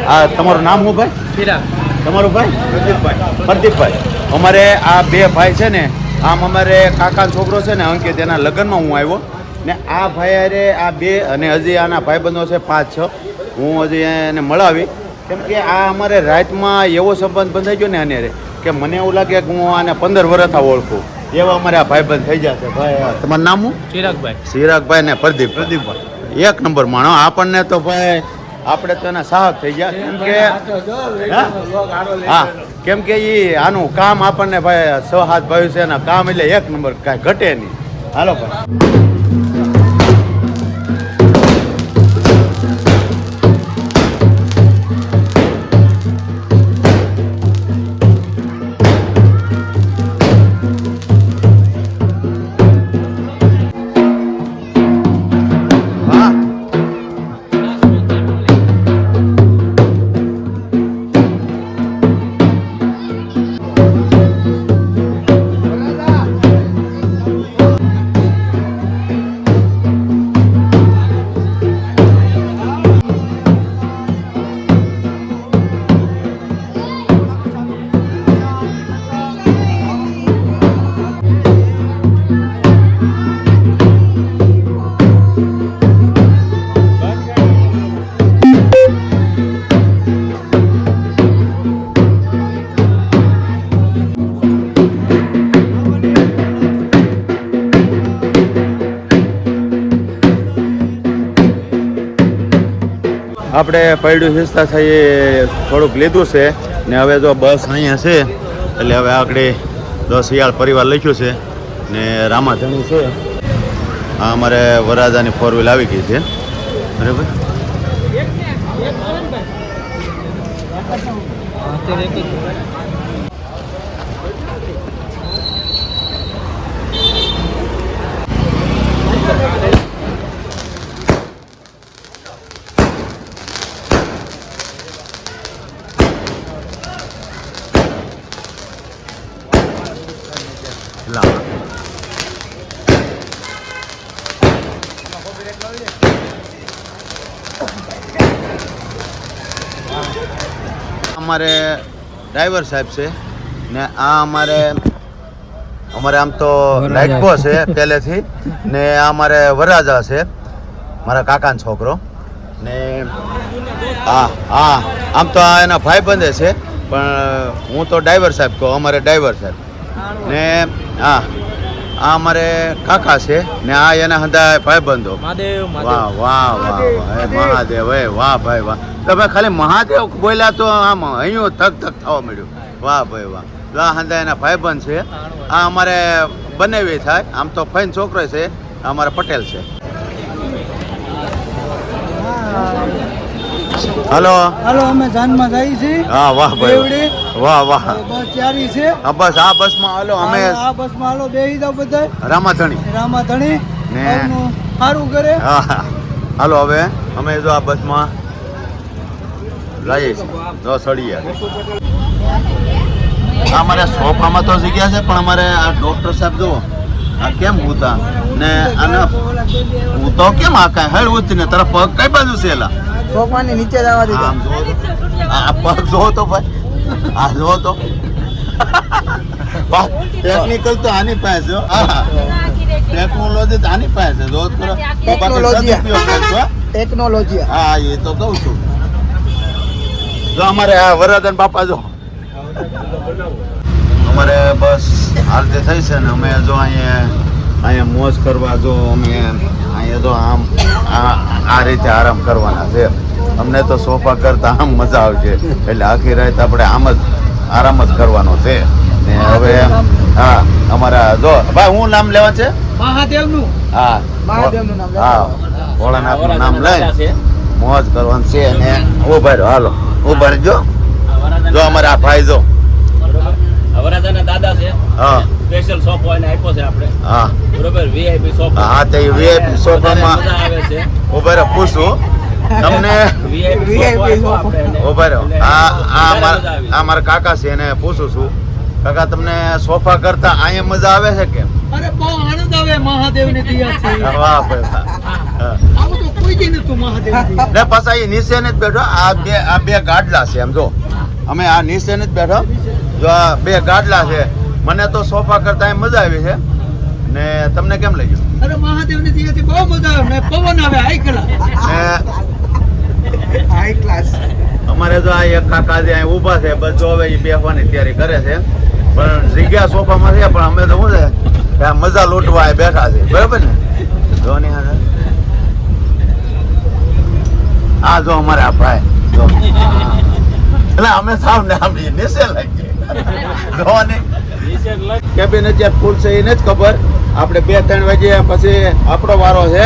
આ તમારું નામ શું ભાઈ? ચિરાગ. તમારું ભાઈ? પ્રદીપભાઈ. અમારે આ બે ભાઈ છે ને, આમ અમારે કાકાનો છોકરો છે ને અંકિત, એના લગ્નમાં હું આવ્યો ને આ ભાઈ અરે આ બે અને હજી આના ભાઈબંધો છે 5-6. હું હજી એને મળાવી કેમ કે આ અમારે રાતમાં એવો સંબંધ બંધાઈ ગયો ને આને કે મને એવું લાગે કે હું આને 15 વર્ષથી ઓળખું એવા અમારે આ ભાઈબંધ થઈ જશે. ભાઈ તમારું નામ શું? ચિરાગભાઈ. ચિરાગભાઈ ને પ્રદીપભાઈ. એક નંબર માણો આપણને તો ભાઈ, આપણે તો એના સાહબ થઈ ગયા કેમ કે હા કેમ કે એ આનું કામ આપણને ભાઈ 6-7 ભાઈ છે એના કામ એટલે એક નંબર, કાંઈ ઘટે નહીં. હાલો ભાઈ. આપણે પૈડું સિસ્તા થઈ થોડુંક લીધું છે ને હવે જો બસ અહીંયા છે એટલે હવે આગળ 10 શિયાળ પરિવાર લખ્યું છે ને રામાધણી છે. આ અમારે વરાજાની 4 વ્હીલ આવી ગઈ છે. બરાબર. અમારે ડ્રાઈવર સાહેબ છે ને આ અમારે આમ તો લાઈટકો છે પહેલેથી ને આ અમારે વરરાજા છે, મારા કાકાનો છોકરો ને હા આમ તો આ એના ભાઈબંધે છે પણ હું તો ડ્રાઈવર સાહેબ કહું, અમારે ડ્રાઈવર સાહેબ ને આ અમારે કાકા છે ને આ એના હંધા ભાઈબંધો. વાહ વાહ વાહ મહાદેવ, વાહ ભાઈ વાહ. તમે ખાલી મહાદેવ બોલ્યા તો આમ અહીંયા થક થવા મળ્યું. વાહ ભાઈ વાહ. આ હંધા એના ભાઈબંધ છે. આ અમારે બનાવી થાય, આમ તો ફાઈન છોકરો છે, અમારા પટેલ છે. હાલો હાલો, અમે જાનમાં જઈએ છીએ. હા વાહ ભાઈ વાહ વાહ. બસ તૈયારી છે. હા બસ આ બસમાં હાલો, અમે આ બસમાં હાલો, બેસી જાવ બધા. રામાધણી ને સારું કરે. હા હાલો હવે અમે જો આ બસમાં જઈએ છીએ. જો સળીએ અમારે સોફામાં તો જગ્યા છે પણ અમારે આ ડોક્ટર સાહેબ જુઓ આ કેમ ઉતા ને આને ઉતો કેમ આ કાંઈ હેડ ઉતી ને તારા પગ કઈ બાજુ છે? એલા સોફાની નીચે જવા દીધા. આમ જો આ પગ જોવો તો ભાઈ, આ જોવો તો ટેકનિકલ તો આની પાસે હો. ટેકનોલોજી તો આની પાસે જો કરો. ટેકનોલોજી હા એ તો કહું છું. જો અમારે આ વરરાજન બાપા જો અમારે બસ હાલતી થઈ છે ને અમે જો અહીંયા મોજ કરવા જો અમે અહીંયા જો આમ આ રીતે આરામ કરવાના છે. અમને તો સોફા કરતા આમ મજા આવશે એટલે આખી રાત આપણે આમ જ આરામ જ કરવાનો છે ને હવે હા અમારા જો ભાઈ હું નામ લેવા છે મહાદેવનું. હા મહાદેવનું નામ. હા ભોળાનાથનું નામ લઈ મોજ કરવાનું છે ને ઉભા રહ્યો. હાલો ઉભા રહેજો. જો અમારા આ ભાઈ જો વરાજાના દાદા છે. હા સ્પેશિયલ સોફો એને આપ્યો છે આપણે. હા બરોબર, વીઆઈપી સોફો. હા તે વીઆઈપી સોફામાં મજા આવે છે. ઉભા રહ્યો પૂછું તમને. ઉભા રહ્યો. આ મારા કાકા છે એને પૂછું છું, કાકા તમને સોફા કરતા અહીંયા મજા આવે છે કે? અરે બહુ આનંદ આવે, મહાદેવની દયા છે. વાહ ભાઈ વાહ. કોઈ દી નતું મહાદેવજી. ને પાછા એ નીચે જ બેઠો. આ બે ગાડલા છે એમ જો. અમે આ નીચે જ બેઠો. જો આ બે ગાડલા છે. મને તો સોફા કરતા એમ મજા આવી છે. ને તમને કેમ લાગ્યું? અરે મહાદેવની દિયાથી બહુ મજા આવે ને પવન આવે હાઈ ક્લાસ. ને હાઈ ક્લાસ. અમારે જો આ એક કાકા જે અહીં ઊભા છે બધું હવે એ બેસવાની તૈયારી કરે છે. પણ જગ્યા સોફામાં છે પણ અમે તો શું છે કે આ મજા લૂંટવા અહીં બેઠા છે. બરાબર ને? જો ની હારે. આ જો અમારે આ ભાઈ જો. એટલે અમે સાવ ને આમ નીચે લાગીએ. જો ને કેબિન અત્યારે ફૂલ છે એને જ ખબર. આપણે 2-3 વાગે પછી આપણો વારો છે.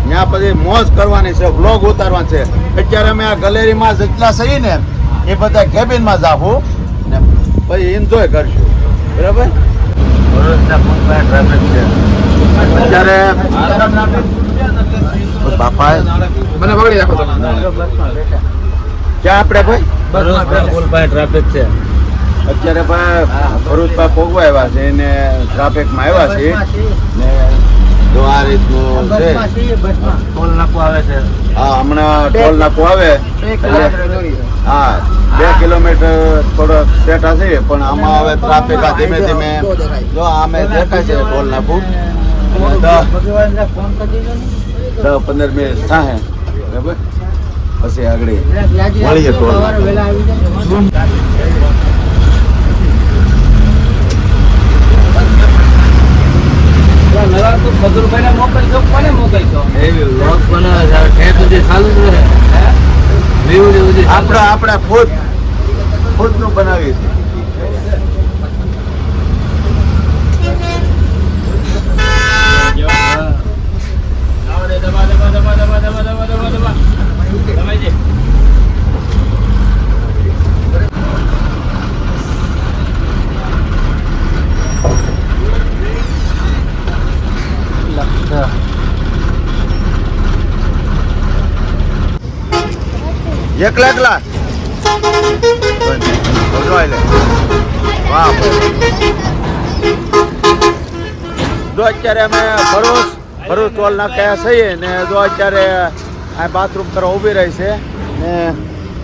ત્યાં પછી મોજ કરવાની છે, વ્લોગ ઉતારવાનો છે. અત્યારે અમે આ ગેલેરીમાં જેટલા છીએ ને એ બધા કેબિનમાં જાવું ને પછી એન્જોય કરશું. બરાબર? ટ્રાફિક છે અત્યારે. બાપા મને પકડી રાખો ક્યાં આપણે ભાઈ ફૂલભાઈ ટ્રાફિક છે. અત્યારે ભાઈ ભરૂચમાં પોગવા આવ્યા છે ને ટ્રાફિકમાં આવ્યા છે ને જો આ રીતનું છે. ટોલ નાકું આવે છે. હા હમણાં ટોલ નાકું આવે એટલે હા 2 કિલોમીટર થોડો સેટ હશે પણ આમાં હવે ટ્રાફિક આ ધીમે ધીમે જો આમે દેખાય છે ટોલ નાકું. 10-15 મિનિટ થાય બરાબર પછી આગળ મળીએ ટોલ નાકું. આપણે ખુદ નું બનાવીએ છીએ. એકલા વાહ. જો અત્યારે અમે ભરૂચ ટોલ નાખ્યા છીએ ને જો અત્યારે આ બાથરૂમ કરવા ઊભી રહી છે ને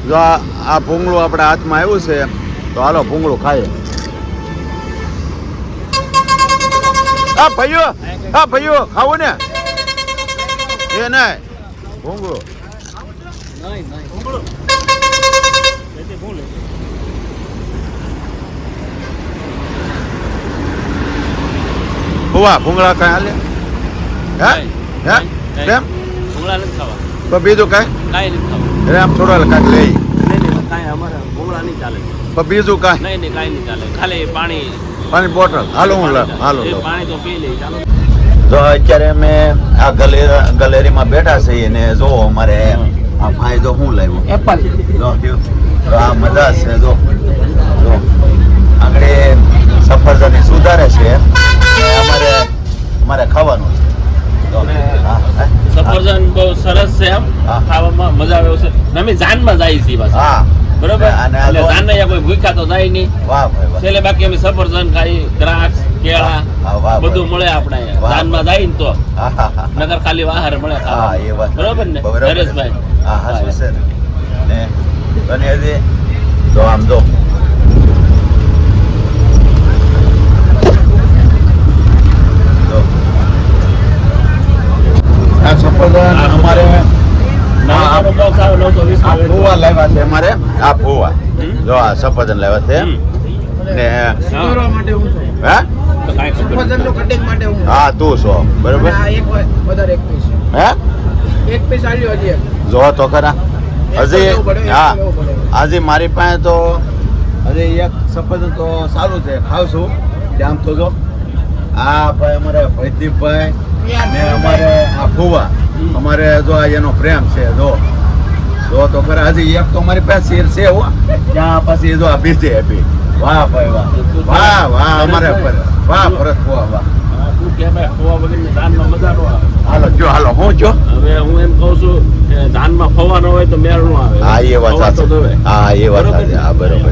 જો આ ભૂંગળું આપણા હાથમાં આવ્યું છે તો હાલો ભૂંગળું ખાઈએ. હા ભાઈઓ ખાવું ને એ નહીં ભૂંગળું. ભૂવા ભૂંગળા કઈ હાલે? હે કેમ ભૂંગળા નથી ખાવા. તો બીજું કઈ કાંઈ નથી ખાવા. અરે આમ થોડા કાંઈક લઈ નહીં કાંઈ અમારે ભૂંગળા નહીં ચાલે. તો બીજું કાંઈ નહીં કાંઈ નહીં ચાલે. ખાલી પાણી બોટલ હાલો હું હાલો પાણી તો પી લઈ ચાલો. તો અત્યારે અમે આ ગેલેરીમાં બેઠા છીએ ને જો અમારે આ ભાઈ જો શું લાવ્યું એપલ. જો તો આ મજા છે જો આગળ સફરજન સુધારે છે અમારે ખાવાનું છે. સફરજન બહુ સરસ છે એમ હા. ખાવામાં મજા આવે છે ને અમે જાનમાં જાય છીએ પાછા. હા બરોબર અને આ એટલે તો- જાન કોઈ ભૂખ્યા તો જાય નહીં. વાહ ભાઈ વાહ. છેલ્લે બાકી અમે સફરજન ખાઈ દ્રાક્ષ કેળા હા, વાહ, બધું વાહ. મળે આપણે વાહ. જાનમાં જાય ને તો હા, હા, હા. નગર ખાલી આહાર મળે હા ખાવા. એ વાત બરોબર ને બરોબર. નરેશભાઈ? હા હા શું છે ને અને હજી તો આમ જો આ સફરજન અમારે નાનો box આવે 920 આ આવે. ફુવા લાવ્યા છે અમારે આ ફુવા હમ. જો આ સફરજન લાવ્યા છે હમ. ને સુધારવા માટે હું છું. હે તો કાંઈ ખબર નથી. સફરજનનું કટિંગ માટે હું. હા તું છો બરોબર અને આ એક વધારે એક પીસ. હે એક પીસ આલ્યો હજી એક. જો તો ખરા હજી લેવું પડે, એક હા લેવું પડે. આજે મારી પાસે તો હજી એક સફરજન તો સારું છે ખાવશું આમ તો જો આ ભાઈ અમારે ભૈદીપભાઈ ને અમારે આ ફુવા અમારે જો આ એનો પ્રેમ છે જો તો ખરા હજી એક તો અમારી પાસે શેર છે હો ત્યાં પછી જો આ બીજે આપી વાહ ભાઈ વાહ અમારે વાહ ભરત ફુવા વાહ હા, તું કે ભાઈ ખોવા વગરની જાનમાં મજા નો આવે. હાલો હું જો હવે હું એમ કહું છું કે જાનમાં ખોવા ન હોય તો મેળ નો આવે. હા એ વાત ખોવા તો સાચી જોવે. હા એ વાત બરોબર સાચી ને? હા બરોબર